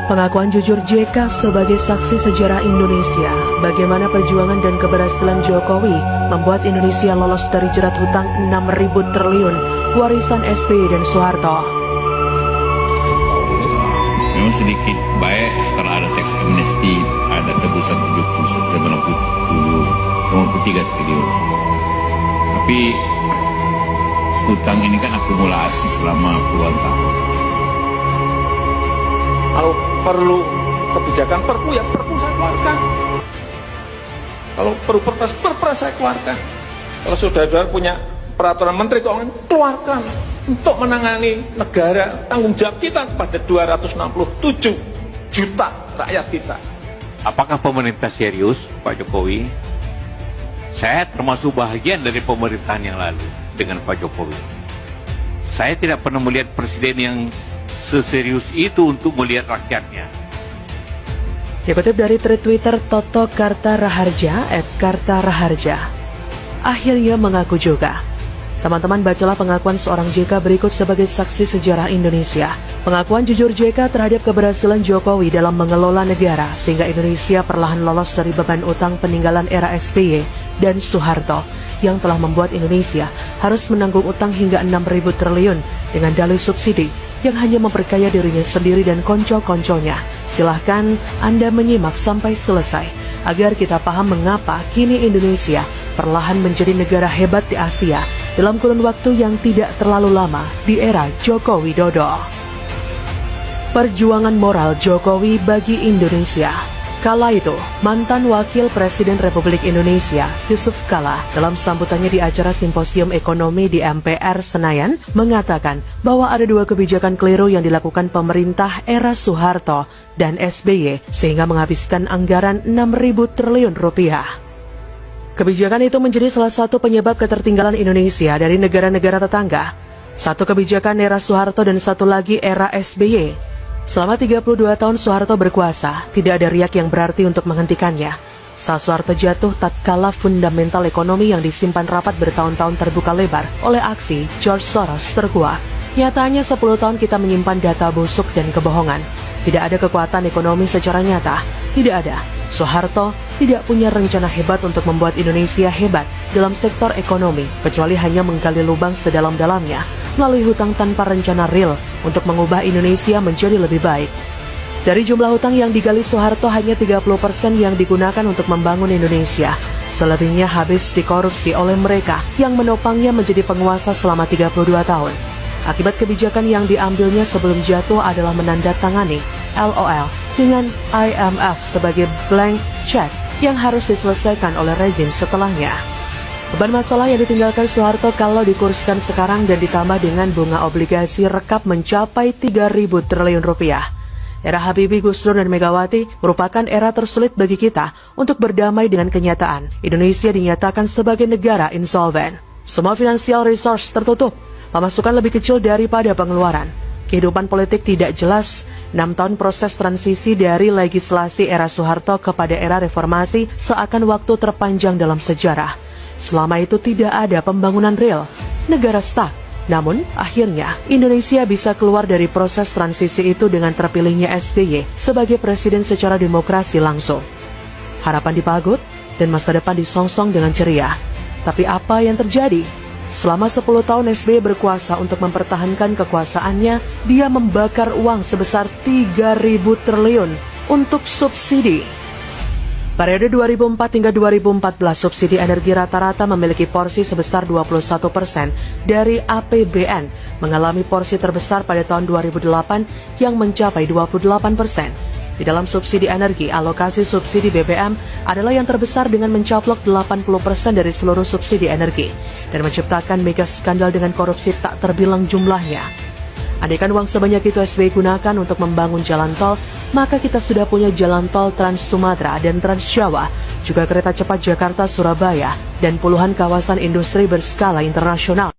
Pengakuan jujur JK sebagai saksi sejarah Indonesia, bagaimana perjuangan dan keberhasilan Jokowi membuat Indonesia lolos dari jerat hutang 6.000 triliun warisan SBY dan Soeharto. Memang sedikit baik setelah ada teks amnesti, ada tebusan 93 triliun. Tapi hutang ini kan akumulasi selama puluhan tahun. Kalau perlu kebijakan perpu, ya perpu saya keluarkan. Kalau perlu perpres saya keluarkan. Kalau saudara-saudara punya peraturan menteri keuangan, keluarkan untuk menangani negara. Tanggung jawab kita kepada 267 juta rakyat kita. Apakah pemerintah serius, Pak Jokowi? Saya termasuk bahagian dari pemerintahan yang lalu dengan Pak Jokowi. Saya tidak pernah melihat presiden yang seserius itu untuk melihat rakyatnya. Dikutip dari tweet Twitter Toto Kartaraharja @Kartaraharja, akhirnya mengaku juga. Teman-teman, bacalah pengakuan seorang JK berikut sebagai saksi sejarah Indonesia. Pengakuan jujur JK terhadap keberhasilan Jokowi dalam mengelola negara sehingga Indonesia perlahan lolos dari beban utang peninggalan era SBY dan Soeharto yang telah membuat Indonesia harus menanggung utang hingga 6.000 triliun dengan dalih subsidi yang hanya memperkaya dirinya sendiri dan konco-konconya. Silahkan Anda menyimak sampai selesai agar kita paham mengapa kini Indonesia perlahan menjadi negara hebat di Asia dalam kurun waktu yang tidak terlalu lama di era Joko Widodo. Perjuangan moral Jokowi bagi Indonesia. Kala itu, mantan Wakil Presiden Republik Indonesia, Yusuf Kala, dalam sambutannya di acara Simposium Ekonomi di MPR Senayan, mengatakan bahwa ada dua kebijakan keliru yang dilakukan pemerintah era Soeharto dan SBY, sehingga menghabiskan anggaran 6.000 triliun rupiah. Kebijakan itu menjadi salah satu penyebab ketertinggalan Indonesia dari negara-negara tetangga. Satu kebijakan era Soeharto dan satu lagi era SBY. Selama 32 tahun Soeharto berkuasa, tidak ada riak yang berarti untuk menghentikannya. Saat Soeharto jatuh, tatkala fundamental ekonomi yang disimpan rapat bertahun-tahun terbuka lebar oleh aksi George Soros terkuak. Nyatanya 10 tahun kita menyimpan data busuk dan kebohongan. Tidak ada kekuatan ekonomi secara nyata. Tidak ada. Soeharto tidak punya rencana hebat untuk membuat Indonesia hebat dalam sektor ekonomi, kecuali hanya menggali lubang sedalam-dalamnya melalui hutang tanpa rencana real untuk mengubah Indonesia menjadi lebih baik. Dari jumlah hutang yang digali Soeharto, hanya 30% yang digunakan untuk membangun Indonesia. Selebihnya habis dikorupsi oleh mereka yang menopangnya menjadi penguasa selama 32 tahun. Akibat kebijakan yang diambilnya sebelum jatuh adalah menandatangani LOL dengan IMF sebagai blank check yang harus diselesaikan oleh rezim setelahnya. Beban masalah yang ditinggalkan Soeharto kalau dikurskan sekarang dan ditambah dengan bunga obligasi rekap mencapai 3.000 triliun rupiah. Era Habibie, Gus Dur, dan Megawati merupakan era tersulit bagi kita untuk berdamai dengan kenyataan. Indonesia dinyatakan sebagai negara insolven. Semua financial resource tertutup, pemasukan lebih kecil daripada pengeluaran. Kehidupan politik tidak jelas. 6 tahun proses transisi dari legislasi era Soeharto kepada era reformasi seakan waktu terpanjang dalam sejarah. Selama itu tidak ada pembangunan real, negara stuck. Namun, akhirnya Indonesia bisa keluar dari proses transisi itu dengan terpilihnya SBY sebagai presiden secara demokrasi langsung. Harapan dipagut dan masa depan disongsong dengan ceria. Tapi apa yang terjadi? Selama 10 tahun SBY berkuasa untuk mempertahankan kekuasaannya, dia membakar uang sebesar 3.000 triliun untuk subsidi. Periode 2004 hingga 2014, subsidi energi rata-rata memiliki porsi sebesar 21% dari APBN, mengalami porsi terbesar pada tahun 2008 yang mencapai 28%. Di dalam subsidi energi, alokasi subsidi BBM adalah yang terbesar dengan mencaplok 80% dari seluruh subsidi energi dan menciptakan mega skandal dengan korupsi tak terbilang jumlahnya. Andaikan uang sebanyak itu SBY gunakan untuk membangun jalan tol, maka kita sudah punya jalan tol Trans Sumatera dan Trans Jawa, juga kereta cepat Jakarta-Surabaya, dan puluhan kawasan industri berskala internasional.